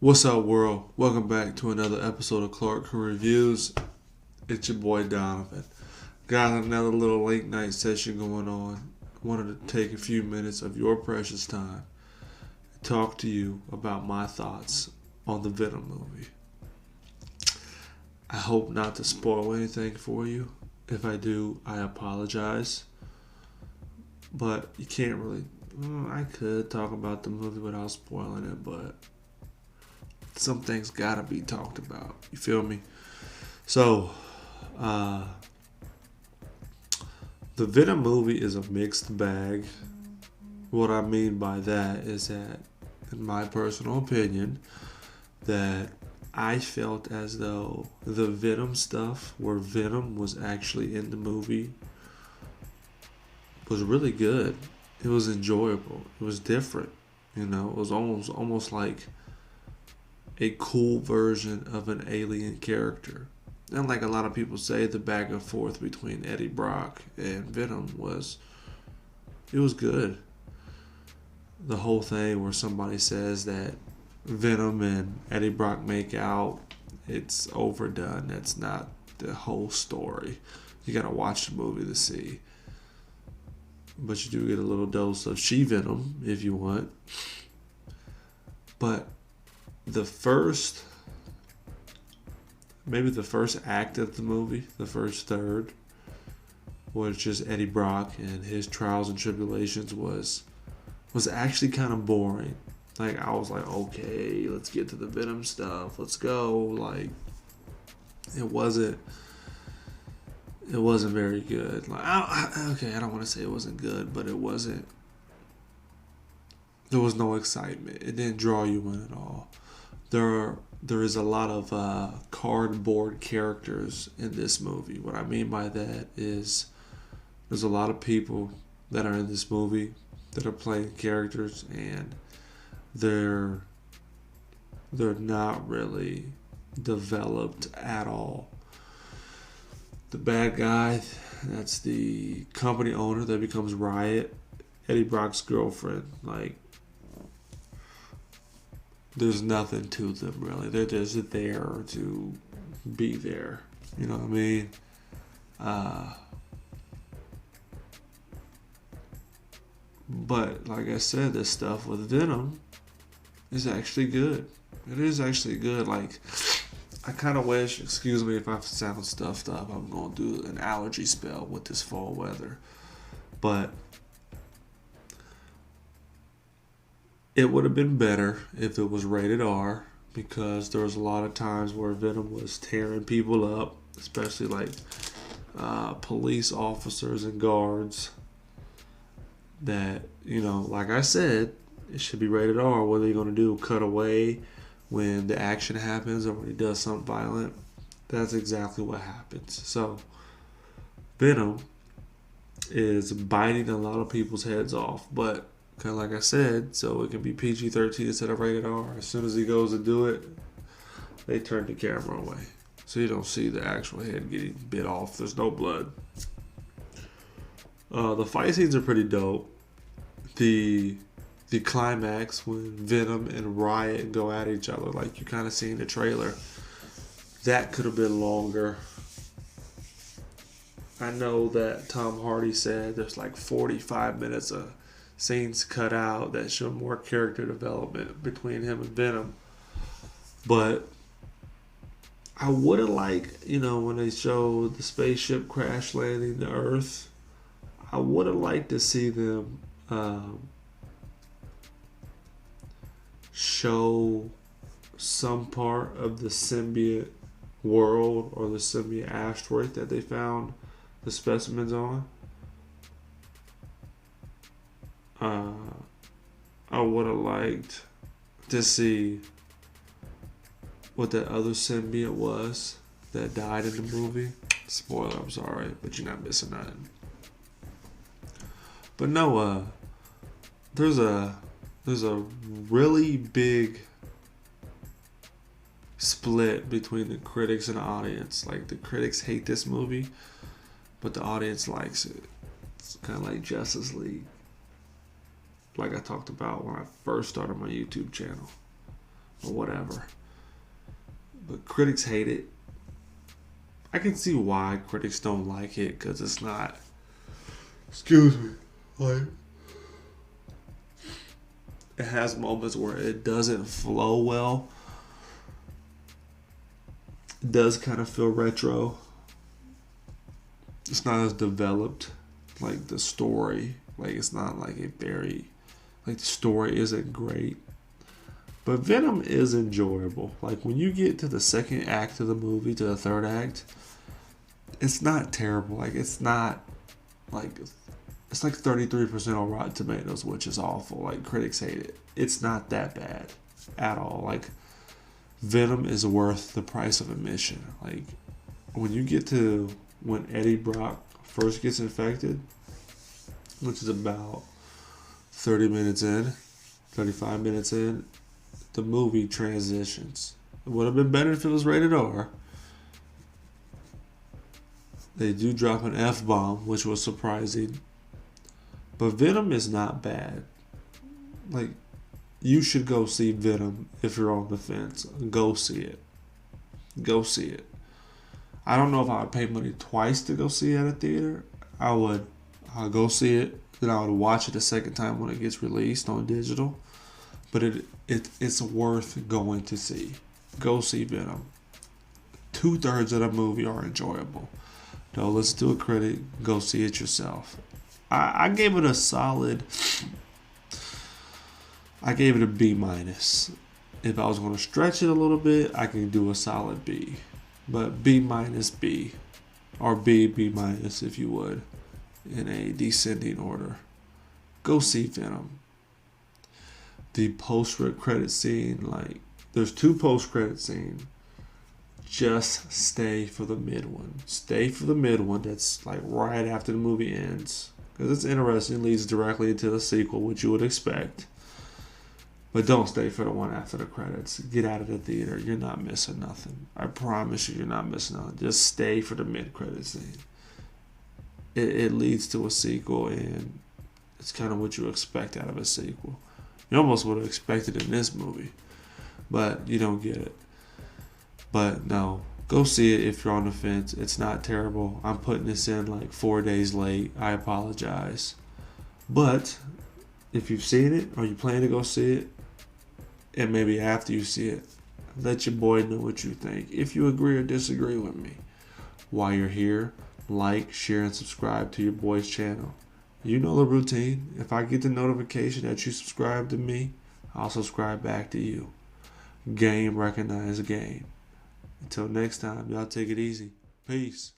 What's up, world? Welcome back to another episode of Clark Reviews. It's your boy Donovan. Got another little late night session going on. Wanted to take a few minutes of your precious time to talk to you about my thoughts on the Venom movie. I hope not to spoil anything for you. If I do, I apologize. But you can't really. I could talk about the movie without spoiling it, but some things gotta be talked about. You feel me? So, the Venom movie is a mixed bag. What I mean by that is that, in my personal opinion, that I felt as though the Venom stuff, where Venom was actually in the movie, was really good. It was enjoyable. It was different. It was almost like a cool version of an alien character. And like a lot of people say, the back and forth between Eddie Brock and Venom was good. The whole thing where somebody says that Venom and Eddie Brock make out, it's overdone. That's not the whole story. You gotta watch the movie to see. But you do get a little dose of She-Venom if you want. But the first act of the movie, the first third, was just Eddie Brock and his trials and tribulations was actually kind of boring. Like, I was like, okay, let's get to the Venom stuff. Let's go. Like, it wasn't very good. Like, I don't want to say it wasn't good, but it wasn't. There was no excitement. It didn't draw you in at all. There is a lot of cardboard characters in this movie. What I mean by that is there's a lot of people that are in this movie that are playing characters, and they're not really developed at all. The bad guy, that's the company owner that becomes Riot, Eddie Brock's girlfriend. Like, there's nothing to them really. They're just there to be there. You know what I mean? But like I said, this stuff with Venom is actually good. It is actually good. Like, I kind of wish, excuse me if I sound stuffed up, I'm going to do an allergy spell with this fall weather. But it would have been better if it was rated R, because there was a lot of times where Venom was tearing people up, especially like police officers and guards. That, like I said, it should be rated R. What are they going to do? Cut away when the action happens or when he does something violent? That's exactly what happens. So, Venom is biting a lot of people's heads off, but kind of like I said, so it can be PG-13 instead of rated R. As soon as he goes to do it, they turn the camera away. So you don't see the actual head getting bit off. There's no blood. The fight scenes are pretty dope. The climax when Venom and Riot go at each other, like you kind of see in the trailer, that could have been longer. I know that Tom Hardy said there's like 45 minutes of scenes cut out that show more character development between him and Venom. But I would have liked, when they showed the spaceship crash landing to Earth, I would have liked to see them show some part of the symbiote world or the symbiote asteroid that they found the specimens on. I would have liked to see what that other symbiote was that died in the movie. Spoiler, I'm sorry, but you're not missing nothing. But no, there's a really big split between the critics and the audience. Like, the critics hate this movie, but the audience likes it. It's kind of like Justice League. Like I talked about when I first started my YouTube channel. or whatever. But critics hate it. I can see why critics don't like it, because it's not. Excuse me. Like, it has moments where it doesn't flow well. It does kind of feel retro. It's not as developed. Like the story. Like, it's not like a very. Like, the story isn't great. But Venom is enjoyable. Like, when you get to the second act of the movie, to the third act, it's not terrible. Like, it's not like. It's like 33% on Rotten Tomatoes, which is awful. Like, critics hate it. It's not that bad at all. Like, Venom is worth the price of admission. Like, when you get to when Eddie Brock first gets infected, which is about 30 minutes in, 35 minutes in, the movie transitions. It would have been better if it was rated R. They do drop an F-bomb, which was surprising. But Venom is not bad. Like, you should go see Venom if you're on the fence. Go see it. Go see it. I don't know if I would pay money twice to go see it at a theater. I'll go see it. Then I would watch it a second time when it gets released on digital. But it's worth going to see. Go see Venom. 2/3 of the movie are enjoyable. Don't listen to a critic. Go see it yourself. I gave it a solid. I gave it a B minus. If I was going to stretch it a little bit, I can do a solid B. But B minus B. Or B minus, if you would. In a descending order. Go see Venom. The post-credit scene, like, there's 2 post-credit scenes. Just stay for the mid one. Stay for the mid one. That's like right after the movie ends. Because it's interesting. It leads directly into the sequel, which you would expect. But don't stay for the one after the credits. Get out of the theater. You're not missing nothing. I promise you're not missing nothing. Just stay for the mid-credit scene. It leads to a sequel, and it's kind of what you expect out of a sequel. You almost would have expected in this movie. But you don't get it. But no. Go see it if you're on the fence. It's not terrible. I'm putting this in like 4 days late. I apologize. But if you've seen it or you plan to go see it, and maybe after you see it, let your boy know what you think. If you agree or disagree with me. While you're here, like, share, and subscribe to your boy's channel. You know the routine. If I get the notification that you subscribe to me, I'll subscribe back to you. Game recognized game. Until next time, y'all take it easy. Peace.